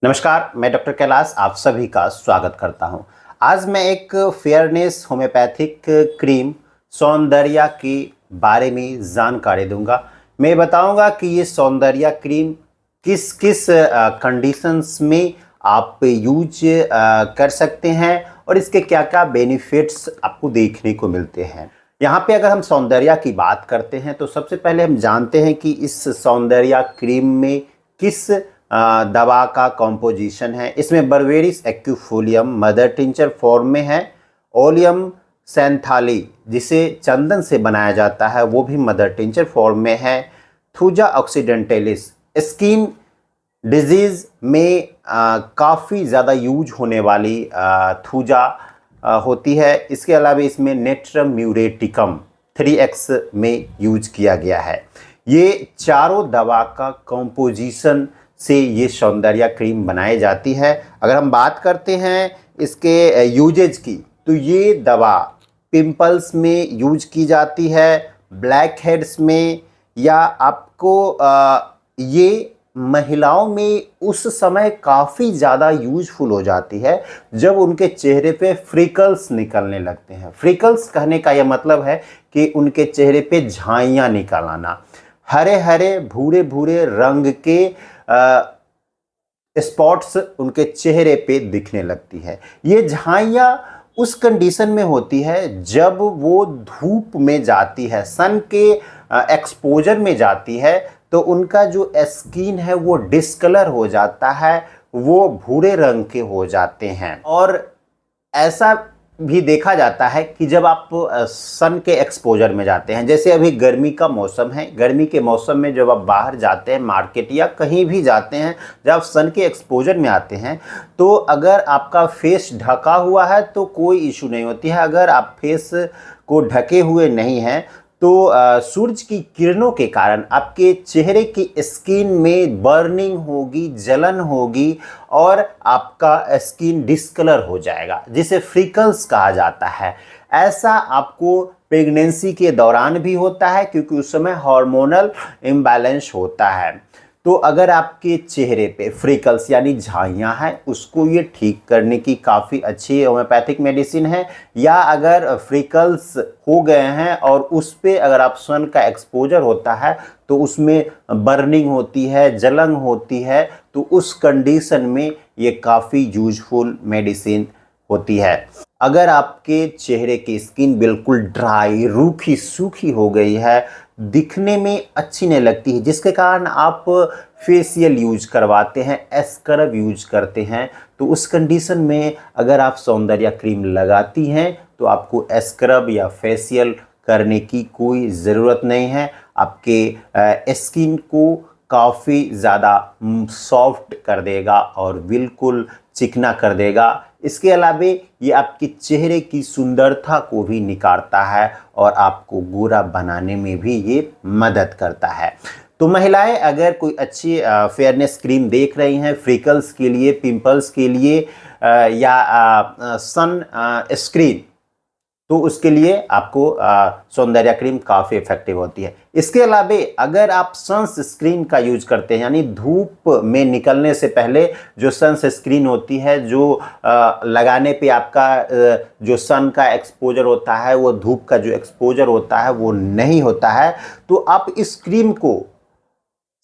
नमस्कार, मैं डॉक्टर कैलाश आप सभी का स्वागत करता हूं। आज मैं एक फेयरनेस होम्योपैथिक क्रीम सौंदर्या के बारे में जानकारी दूंगा। मैं बताऊंगा कि ये सौंदर्या क्रीम किस किस कंडीशंस में आप यूज कर सकते हैं और इसके क्या क्या बेनिफिट्स आपको देखने को मिलते हैं। यहाँ पे अगर हम सौंदर्या की बात करते हैं तो सबसे पहले हम जानते हैं कि इस सौंदर्या क्रीम में किस दवा का कॉम्पोजिशन है। इसमें बर्बेरिस एक्यूफोलियम मदर टिंचर फॉर्म में है। ओलियम सैंथाली जिसे चंदन से बनाया जाता है वो भी मदर टिंचर फॉर्म में है। थूजा ऑक्सीडेंटलिस स्किन डिजीज़ में काफ़ी ज़्यादा यूज होने वाली थूजा होती है। इसके अलावा इसमें नेट्रम म्यूरेटिकम 3x में यूज किया गया है। ये चारों दवा का कॉम्पोजिशन से ये सौंदर्या क्रीम बनाई जाती है। अगर हम बात करते हैं इसके यूजेज की तो ये दवा पिंपल्स में यूज की जाती है, ब्लैक हेड्स में, या आपको ये महिलाओं में उस समय काफ़ी ज़्यादा यूजफुल हो जाती है जब उनके चेहरे पे फ्रिकल्स निकलने लगते हैं। फ्रिकल्स कहने का यह मतलब है कि उनके चेहरे पे झाइयाँ निकल आना, हरे हरे भूरे भूरे रंग के स्पॉट्स उनके चेहरे पे दिखने लगती है। ये झाइयाँ उस कंडीशन में होती है जब वो धूप में जाती है, सन के एक्सपोजर में जाती है, तो उनका जो स्किन है वो डिस्कलर हो जाता है, वो भूरे रंग के हो जाते हैं। और ऐसा भी देखा जाता है कि जब आप सन के एक्सपोजर में जाते हैं, जैसे अभी गर्मी का मौसम है, गर्मी के मौसम में जब आप बाहर जाते हैं मार्केट या कहीं भी जाते हैं, जब आप सन के एक्सपोजर में आते हैं तो अगर आपका फेस ढका हुआ है तो कोई इशू नहीं होती है। अगर आप फेस को ढके हुए नहीं हैं तो सूरज की किरणों के कारण आपके चेहरे की स्किन में बर्निंग होगी, जलन होगी और आपका स्किन डिस्कलर हो जाएगा, जिसे फ्रिकल्स कहा जाता है। ऐसा आपको प्रेगनेंसी के दौरान भी होता है क्योंकि उस समय हार्मोनल इम्बैलेंस होता है। तो अगर आपके चेहरे पे फ्रिकल्स यानी झाइयाँ हैं, उसको ये ठीक करने की काफ़ी अच्छी होम्योपैथिक मेडिसिन है। या अगर फ्रिकल्स हो गए हैं और उस पे अगर आप सन का एक्सपोजर होता है तो उसमें बर्निंग होती है, जलन होती है, तो उस कंडीशन में ये काफ़ी यूजफुल मेडिसिन होती है। अगर आपके चेहरे की स्किन बिल्कुल ड्राई, रूखी सूखी हो गई है, दिखने में अच्छी नहीं लगती है, जिसके कारण आप फेशियल यूज करवाते हैं, स्क्रब यूज करते हैं, तो उस कंडीशन में अगर आप सौंदर्या क्रीम लगाती हैं तो आपको स्क्रब या फेशियल करने की कोई ज़रूरत नहीं है। आपके स्किन को काफ़ी ज़्यादा सॉफ्ट कर देगा और बिल्कुल चिकना कर देगा। इसके अलावा ये आपके चेहरे की सुंदरता को भी निखारता है और आपको गोरा बनाने में भी ये मदद करता है। तो महिलाएं अगर कोई अच्छी फेयरनेस क्रीम देख रही हैं फ्रिकल्स के लिए, पिंपल्स के लिए या सन स्क्रीन, तो उसके लिए आपको सौंदर्या क्रीम काफ़ी इफेक्टिव होती है। इसके अलावा अगर आप सनस्क्रीन का यूज करते हैं, यानी धूप में निकलने से पहले जो सनस्क्रीन होती है, जो लगाने पे आपका जो सन का एक्सपोजर होता है, वो धूप का जो एक्सपोजर होता है वो नहीं होता है, तो आप इस क्रीम को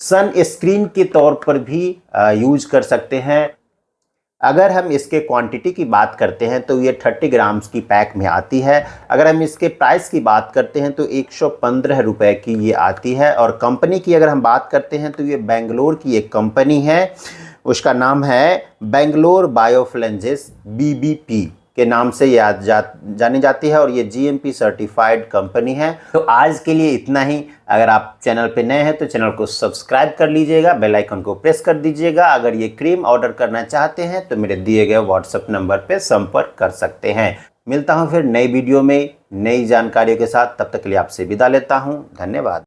सन स्क्रीन के तौर पर भी यूज कर सकते हैं। अगर हम इसके क्वांटिटी की बात करते हैं तो ये 30 ग्राम्स की पैक में आती है। अगर हम इसके प्राइस की बात करते हैं तो 115 रुपये की ये आती है। और कंपनी की अगर हम बात करते हैं तो ये बेंगलोर की एक कंपनी है, उसका नाम है बेंगलोर बायोफ्लेंजिस BBP के नाम से ये जानी जाती है और ये GMP सर्टिफाइड कंपनी है। तो आज के लिए इतना ही। अगर आप चैनल पे नए हैं तो चैनल को सब्सक्राइब कर लीजिएगा, बेल आइकन को प्रेस कर दीजिएगा। अगर ये क्रीम ऑर्डर करना चाहते हैं तो मेरे दिए गए व्हाट्सएप नंबर पे संपर्क कर सकते हैं। मिलता हूँ फिर नई वीडियो में नई जानकारियों के साथ, तब तक के लिए आपसे विदा लेता हूँ। धन्यवाद।